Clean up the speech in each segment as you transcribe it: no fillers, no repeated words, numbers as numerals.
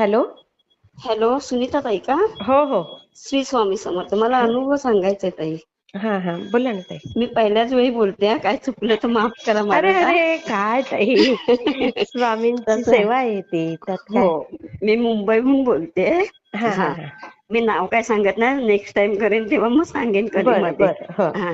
Hello. Hello, Sunita ताई का? हो हो. श्री स्वामी समर्थ. मला अनुभव सांगायचा आहे ताई. हा हा, बोला ना ताई. मी पहिल्याच वेळी बोलते हा. काय चुकलं तर माफ करा अरे मला. अरे, काय ताई, स्वामींची तसं सेवा आहे ती, त्यात हो, काय. मी मुंबईहून बोलते. हा हा हा, हा. मी नाव काय सांगत नाही. नेक्स्ट टाइम करेन तेव्हा मग सांगेन कधी बरं मध्ये. बरं. हो. हा,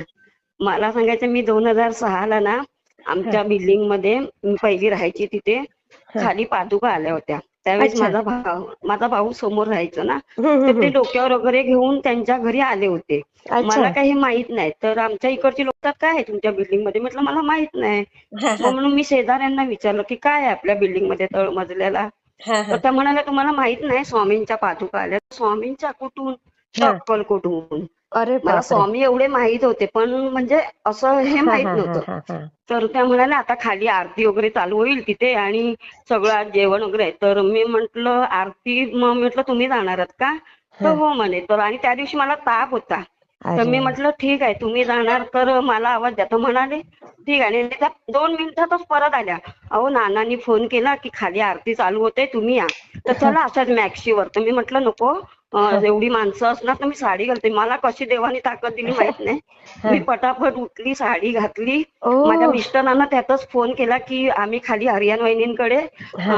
मला सांगायचं, मी 2006 ना हा आमच्या बिल्डिंग मध्ये मी पहिली राहायची तिथे हा. खाली पादुका आल्या होत्या. त्यावेळेस अच्छा. माझा भाऊ समोर राहायचा ना, तर ते हम्म. डोक्यावर वगैरे घेऊन त्यांच्या घरी आले होते. अच्छा. मला काही माहित नाही. तर आमच्या इकडची लोक काय आहे तुमच्या बिल्डिंग मध्ये, म्हटलं मला माहित नाही. हा मग हा म्हणून मी शेजाऱ्यांना विचारलं की काय आहे आपल्या बिल्डिंग मध्ये तळमजल्याला. हा तर हा त्या म्हणाल्या तुम्हाला माहित नाही स्वामींच्या पादुका आल्या. स्वामींच्या कुठून? तर हा. अक्कलकोटहून. अरे मला बापरे. स्वामी एवढे माहित होते, पण म्हणजे असं हे हा माहित हा हा नव्हतं. हा हा. तर त्या म्हणाल्या आता खाली आरती वगैरे चालू होईल तिथे आणि सगळं आज जेवण वगैरे आहे. तर मी म्हंटल आरती, मग म्हटलं तुम्ही जाणार आहात का? तर हा. हो म्हणे. तर आणि त्या दिवशी मला ताप होता. तर अरे. मी म्हटलं ठीक आहे तुम्ही जाणार तर मला आवाज द्या. तर म्हणाले ठीक आहे. आणि त्या 2 मिनिटातच परत आल्या. अहो नानांनी फोन केला की खाली आरती चालू होते, तुम्ही या. तर हा चला असंच मॅक्सीवर. तर मी म्हटलं नको, हा एवढी माणसं असणार तर मी साडी घालते. मला कशी देवानी ताकद दिली माहित नाही. हा. मी पटापट उठली, साडी घातली. ओ. माझ्या मिस्टरांना त्यातच फोन केला की आम्ही खाली हरियान वहिनींकडे हा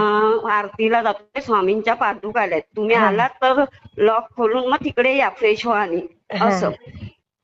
आरतीला जातोय, स्वामींच्या पादुका आल्यात, तुम्ही हा आलात तर लॉक खोलून मग तिकडे या फ्रेश व्हा आणि हा असं.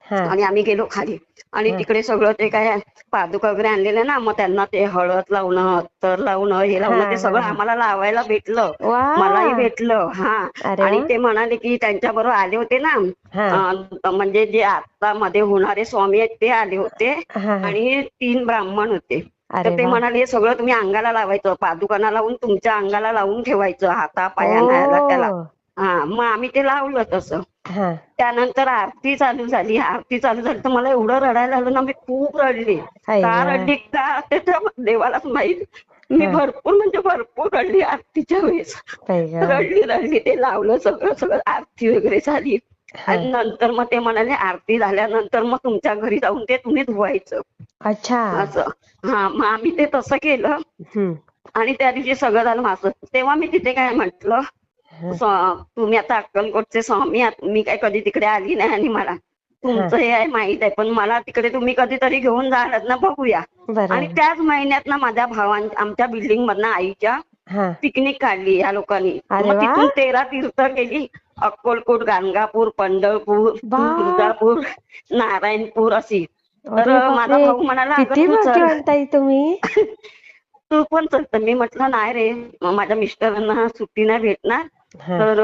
हा आणि आम्ही गेलो खाली आणि हा. तिकडे सगळं ते काय पादुका वगैरे आणलेले ना, मग त्यांना ते हळद लावणं, अत्तर लावणं, हे हा लावणं, ते हा सगळं हा. आम्हाला लावायला भेटलं. वा. मलाही भेटलं. हा, अरे आणि वा. ते म्हणाले की त्यांच्या बरोबर आले होते ना, हा म्हणजे जे आता मध्ये होणारे स्वामी आहेत ते आले होते हा हा. आणि 3 ब्राह्मण होते. तर अरे ते वा. म्हणाले हे सगळं तुम्ही अंगाला लावायचं, पादुकांना लावून तुमच्या अंगाला लावून ठेवायचं, हाता पायाला ह्याला त्याला. ओ. हा, मग आम्ही ते लावलं तसं. हा. त्यानंतर आरती चालू झाली. आरती चालू झाली तर मला एवढं रडायला आलं ना, मी खूप रडली. का अय्या. रडली का ते तर देवालाच माहित. मी हा. भरपूर म्हणजे भरपूर रडली आरतीच्या वेळेस. बाई ग. रडली रडली, ते लावलं सगळं सगळं, आरती वगैरे झाली. हा. आणि नंतर मग ते म्हणाले आरती झाल्यानंतर मग तुमच्या घरी जाऊन ते तुम्ही धुवायचं अच्छा. असं. हा, मग आम्ही ते तसं केलं. हम्म. आणि त्या दिवशी सगळं झालं माझं. तेव्हा मी तिथे काय म्हटलं, हा तुम्ही आता अक्कलकोटचे स्वामी आहात, मी काय कधी तिकडे आली नाही आणि मला हा. तुमचं हे आहे माहित आहे, पण मला तिकडे तुम्ही कधीतरी घेऊन जाणार ना, बघूया. आणि बरोबर. त्याच महिन्यात ना माझ्या आमच्या बिल्डिंग मधनं आईच्या हा. पिकनिक काढली या लोकांनी. अरे मग वा. तिथून 13 तीर्थ केली. अक्कलकोट, गाणगापूर, पंढरपूर, बाप. तुळजापूर, नारायणपूर अशी. अरे तर माझा बापरे, भाऊ म्हणाला अगं किती तू चल. भाग्यवान ताई तुम्ही. तू पण चल. तर मी म्हटलं नाही रे, माझ्या मिस्टरांना सुट्टी नाही भेटणार. हा तर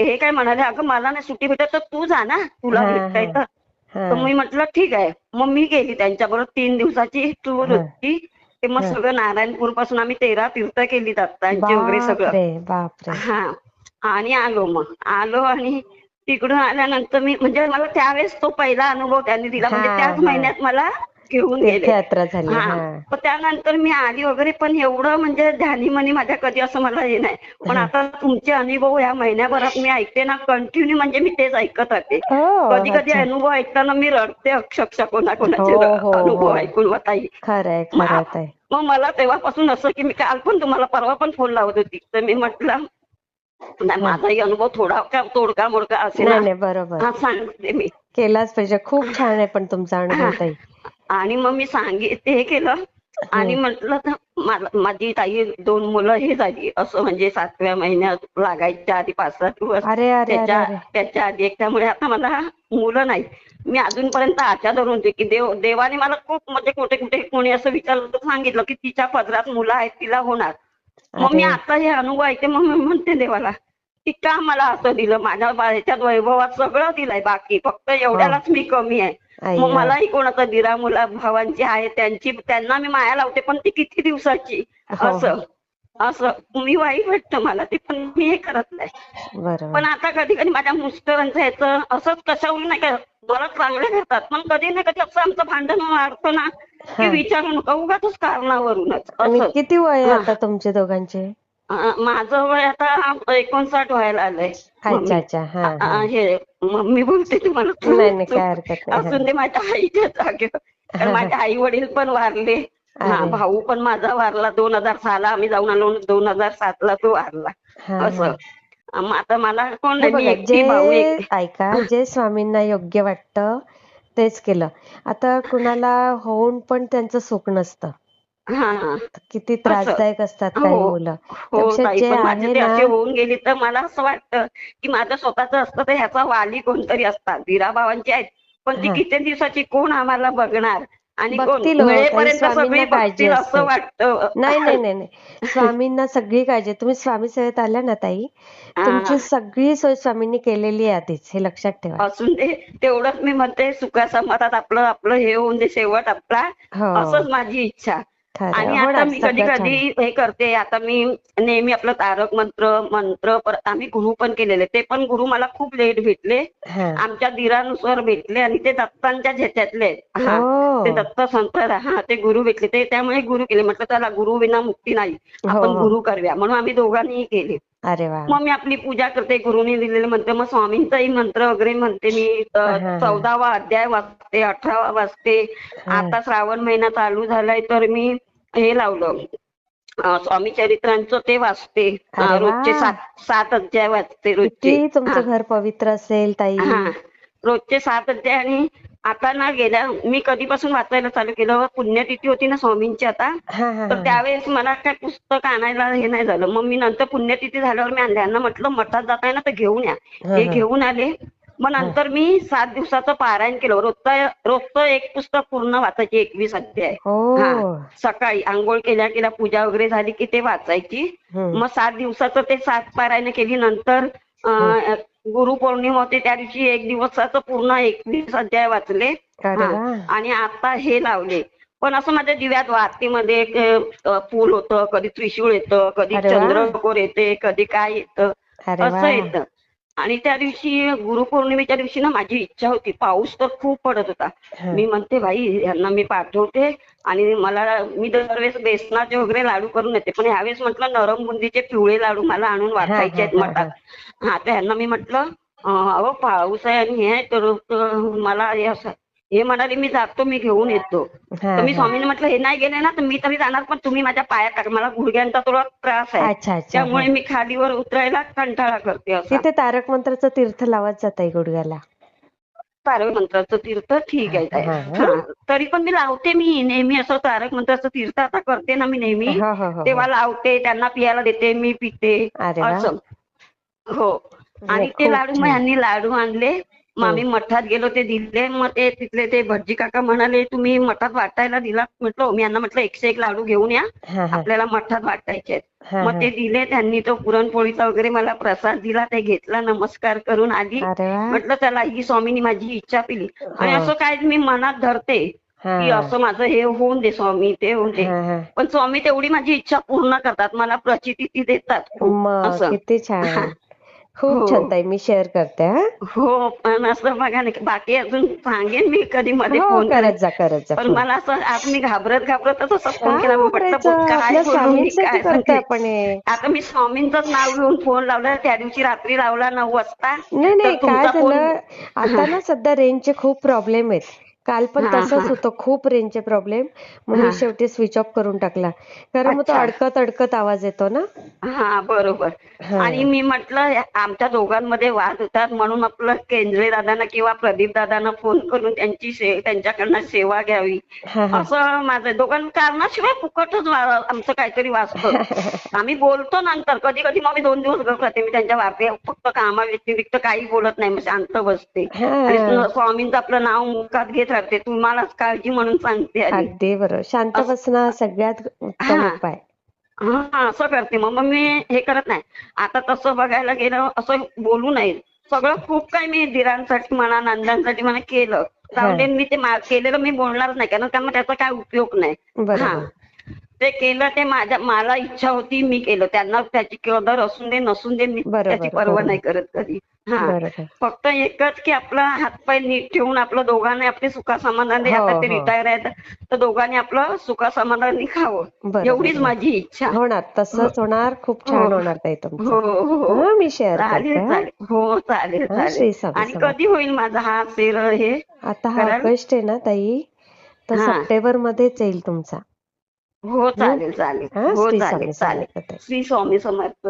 हे काय म्हणाले अगं मला नाही सुट्टी भेटत तर तू जा ना, तुला हा भेटताय हा तर. हा तर मी म्हटलं ठीक आहे. मग मी गेली त्यांच्याबरोबर. 3 दिवसाची टूर हा होती. ते मग हा. सगळं नारायणपूर पासून आम्ही 13 तीर्थ केली दत्तांची वगैरे सगळं. बापरे बापरे. हा, आणि आलो आणि तिकडून आल्यानंतर मी म्हणजे मला त्यावेळेस तो पहिला अनुभव त्यांनी दिला, हा म्हणजे त्याच हा. महिन्यात मला घेऊन गेले. तीर्थयात्रा झाली. हा, हा पण त्यानंतर मी आली वगैरे, पण एवढं म्हणजे ध्यानी मनी माझ्या कधी असं मला हे नाही. पण हा. आता तुमचे अनुभव या महिन्याभरात मी ऐकते ना कंटिन्यू, म्हणजे मी तेच ऐकत राहते. ओ. कधी कधी अच्छा. अनुभव ऐकताना मी रडते अक्षरशः, हो कोणाकोणाचे हो हो. अनुभव ऐकून ताई. खरंय मग खरंय ताई. मग मला तेव्हापासून असं की मी काल पण तुम्हाला परवा पण फोन लावत होती, तर मी म्हटलं नाही हा. माझाही अनुभव थोडा तोडका मोडका असेल नाही ना, नाही, बरोबर. हा सांगते मी. केलाच पाहिजे. खूप छान आहे पण तुमचा अनुभव हा, ताई. आणि मग मी सांगितले हे केलं. आणि हम्म. म्हटलं तर माझी ताई 2 मुलं हे झाली असं, म्हणजे 7व्या महिन्यात लागायच्या आधी 5-6 दिवस, अरे अरे अरे त्याच्या अरे. त्याच्या आधी एक. त्यामुळे आता मला मुलं नाही. मी अजूनपर्यंत आशा धरून होते की देवाने मला खूप म्हणजे कुठे कुठे कोणी असं विचारलं तर सांगितलं की तिच्या पदरात मुलं आहेत, तिला होणार. मग मी अरे. आता हे अनुभव ऐकते, मग मी म्हणते देवाला की का मला असं दिलं. माझ्या ह्याच्यात वैभवात सगळं दिलंय, बाकी फक्त हो. एवढ्यालाच मी कमी आहे. मग अय्या. मलाही कोणाचा दिरा मुला भावांची आहे, त्यांना मी माया लावते, पण ती किती दिवसाची. हो हो. असं असं मी वाईट वाटतं मला ते, पण मी हे करत नाही. बरोबर. पण आता कधी कधी माझ्या मिस्टरांचं ह्याचं असंच कशावरून नाही का, मला चांगले करतात, पण कधी ना कधी असं आमचं भांडण वाढतं ना की हा. विचारू नका, उगाचच कारणावरूनच आणि असं. किती वय आहे हा, आता तुमचे दोघांचे. माझं वय आता 59 व्हायला आलंय. अच्छा मम्मी अच्छा. हा हा. हे मम्मी बोलते तुम्हाला, नाही नाही, चूक काय हरकत नाही. असून दे माझ्या आईच्या जागेवर. कारण हा हा. माझे आई वडील पण वारले. हा, अरे. भाऊ पण माझा वारला 2006 ला, आम्ही जाऊन आलो 2007 ला तो वारला. हा हा. असं मग आता मला कोण हे नाही, मी बघा, एकटी भाऊ एक. ऐका, जे स्वामींना योग्य वाटतं तेच केलं. आता कुणाला होऊन पण त्यांचं सुख नसतं. हा हा. किती असं. त्रासदायक असतात काही हो मुलं. हो त्यापेक्षा ताई, जे पण माझे आहे ते ना. असे होऊन गेले तर मला असं वाटतं की माझं स्वतःच असतं तर ह्याचा वाली कोणतरी असतात. धीरा भावांची आहेत, पण ती हा, किती दिवसाची कोण आम्हाला बघणार आणि कोण बघतील हो ताई, मिळेपर्यंत सगळी स्वामींना काळजी बघतील असं असते. वाटतं. नाही नाही नाही नाही, स्वामींना सगळी काळजी. तुम्ही स्वामी सेवेत आल्या ना ताई, तुमची हा, सगळी सोय स्वामींनी केलेली आहे आधीच, हे लक्षात ठेवा. असून दे तेवढंच मी म्हणते, सुखासमाधानात आपलं आपलं हे होऊन दे शेवट आपला, हो, असंच माझी इच्छा. खरं आणि आता होणार, मी कधी सगळं कधी छान. हे करते, आता मी नेहमी आपलं तारक मंत्र मंत्र परत आम्ही गुरु पण केलेले, ते पण गुरु मला खूप लेट भेटले. हा. आमच्या दिरानुसार भेटले आणि ते दत्तांच्या झेच्यातले आहेत. हा, ते हो दत्त संप्रदाय, हा ते गुरु भेटले, ते त्यामुळे गुरु केले. म्हटलं चला, गुरु विना मुक्ती नाही, हो आपण हो. गुरु करूया, म्हणून आम्ही दोघांनीही केले. अरे वा. मग मी आपली पूजा करते, गुरुनी दिलेले मंत्र, मग स्वामींचाही मंत्र वगैरे म्हणते मी. हा हा 14वा अध्याय वाचते, 18वा वाचते. हा. आता श्रावण महिना चालू झालाय तर मी हे लावलं, स्वामी चरित्रांचं ते वाचते. अरे वा, रोजचे 7 अध्याय वाचते रोजचे. किती हा तुमचं घर पवित्र असेल हा, ताई. रोजचे 7 अध्याय. आणि आता ना, गेल्या मी कधीपासून वाचायला चालू केलं, पुण्यतिथी होती ना स्वामींची आता, हा हा तर हा त्यावेळेस मला काय पुस्तक आणायला हे नाही झालं. मग मी नंतर पुण्यतिथी झाल्यावर मी आणले. यांना म्हटलं मठात जाताय ना तर घेऊन या. हा हे हा घेऊन आले. मग हा. नंतर मी 7 दिवसाचं पारायण केलं. रोजचं एक पुस्तक पूर्ण वाचायची, 21 अध्याय. हा, हो. सकाळी आंघोळ केल्या केल्या पूजा वगैरे झाली की ते वाचायची. हम्म मग 7 दिवसाचं ते 7 पारायण केली. नंतर हम्म. गुरुपौर्णिमा होती त्या दिवशी 1 दिवसाचं पूर्ण 21 अध्याय वाचले. अरे हा, वा. आणि आता हे लावले. पण असं माझ्या दिव्यात आरतीमध्ये फूल होतं, कधी त्रिशूळ येतं, कधी अरे वा. चंद्रकोर येते, कधी काय येतं, अरे वा. असं येतं. आणि त्या दिवशी गुरुपौर्णिमेच्या दिवशी ना माझी इच्छा होती, पाऊस तर खूप पडत होता. हा मी म्हणते भाई यांना मी पाठवते आणि मी दरवेळेस बेसनाचे वगैरे लाडू करून येते, पण ह्यावेळेस म्हटलं नरम बुंदीचे पिवळे लाडू मला आणून हा वाटायचे हा आहेत हा मठात. हा हा, तर ह्यांना मी म्हटलं अहो पाऊस आहे आणि हे आहे तर मला हे असं, हे म्हणाले मी जातो, मी घेऊन येतो. हा तर मी हा. स्वामींना म्हटलं हे नाही गेले ना तर मी तरी जाणार, पण तुम्ही माझ्या पायात टाका, मला गुडघ्यांचा थोडा त्रास आहे, अच्छा अच्छा. हा, त्यामुळे मी खालीवर उतरायला कंटाळा करते. असा तिथे तारक मंत्राचं तीर्थ लावत जाताय गुडघ्याला. तारक मंत्राचं तीर्थ ठीक आहे ताई. हा हा. हा, तरी पण मी लावते, मी नेहमी असं तारक मंत्राचं तीर्थ आता करते ना मी नेहमी, हो हो हो हो. तेव्हा लावते, त्यांना पियाला देते, मी पिते, अरे वा. असं. हो. नाही, आणि ते खूप लाडू मग छान. ह्यांनी लाडू आणले. मग हम्म. आम्ही मठात गेलो, ते दिले. मग ते तिथले ते भटजी काका म्हणाले तुम्ही मठात वाटायला दिला. म्हटलं हो. मी यांना म्हटलं 101 लाडू घेऊन या, हा हा आपल्याला मठात वाटायचे आहेत. हा मग हा. ते दिले त्यांनी. तो पुरणपोळीचा वगैरे मला प्रसाद दिला, ते घेतला, नमस्कार करून आली. अरे वा. म्हटलं चला ही स्वामींनी माझी इच्छा पिली. आणि हो. असं काय मी मनात धरते हा की असं माझं हे होऊन दे स्वामी, ते होऊन दे. हा हा. पण स्वामी तेवढी माझी इच्छा पूर्ण करतात, मला प्रचिती देतात खूप, मग असं. किती हा, छान. खूप छान हो ताई, मी शेअर करते हा. हो. पण असं बघा ना, बाकी अजून सांगेन मी कधी मध्ये हो, फोन करेन. करत जा पण फोन. मला असं आज मी घाबरतच असा का फोन केला. मी म्हटलं घाबरायचं, काय आपल्या बोलू मी, स्वामींसाठी काय करतोय सांगते. आपण हे. आता मी स्वामींचंच नाव घेऊन फोन लावला, त्या दिवशी रात्री लावला 9 वाजता, नाही तर नाही, काय तुमचा फोन. झालं, हा आता ना सध्या रेंजचे खूप प्रॉब्लेम आहेत. काल पण हा हा तसंच होतं, खूप रेंजचे प्रॉब्लेम, म्हणून मी हा. शेवटी स्विच ऑफ करून टाकला. कारण मग तो अच्छा. अडकत अडकत आवाज येतो ना. हा, बरोबर. हा आणि मी म्हटलं आमच्या दोघांमध्ये वाद होतात, म्हणून आपलं केंद्रे दादांना किंवा प्रदीप दादांना फोन करून त्यांच्याकडनं सेवा घ्यावी, हा हा. असं माझं. कारणाशिवाय फुकटच आमचं काहीतरी वाचतं. आम्ही बोलतो नंतर, कधी कधी मग मी 2 दिवस गप्प राहते. मी त्यांच्या वाटे फक्त कामा व्यतिरिक्त काही बोलत नाही, मग शांत बसते. आणि हा, स्वामींचं आपलं नाव मुखात घेत राहते, तुम्हालाच काळजी म्हणून सांगते आधी. अगदी बरोबर. शांत बसणं सगळ्यात उत्तम हा उपाय. हा, असं करते. मग मी हे करत नाही. आता तसं बघायला गेलं, असं बोलू नये. सगळं खूप काही मी दिरांसाठी म्हणा, नंदांसाठी म्हणा केलं. हा, जाऊन दे, मी ते केलेलं मी बोलणारच नाही, कारण त्याचा काय उपयोग नाही. हा, बरोबर ते केलं, ते मला इच्छा होती, मी केलं. त्यांना त्याची कदर असून दे नसून दे, मी त्याची बरोबर पर्वा नाही बरोबर करत कधी. हा, बरोबर. फक्त एकच की आपला हातपाय नीट ठेवून आपलं दोघांनी आपले सुखासमाधानी, हो आता ते हो, रिटायर आहेत तर दोघांनी आपलं सुखासमाधानी खावं, बरोबर एवढीच बरोबर. माझी इच्छा. होणार, हो तसंच होणार. खूप हो छान होणार ताई तुमचं. हो हो. हा, मी शेअर चालेल करते हा. चालेल. हो, चालेल हा, चालेल. श्री स्वामी आणि समर्थ. कधी होईल माझा हा हे आता हा कराल? ऑगस्ट आहे ना ताई, तर हा. सप्टेंबर मध्येच येईल तुमचा. हो, चालेल चालेल. हा, हो, श्री चालेल स्वामी चालेल. समर्थ ताई. श्री स्वामी समर्थ.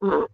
हा.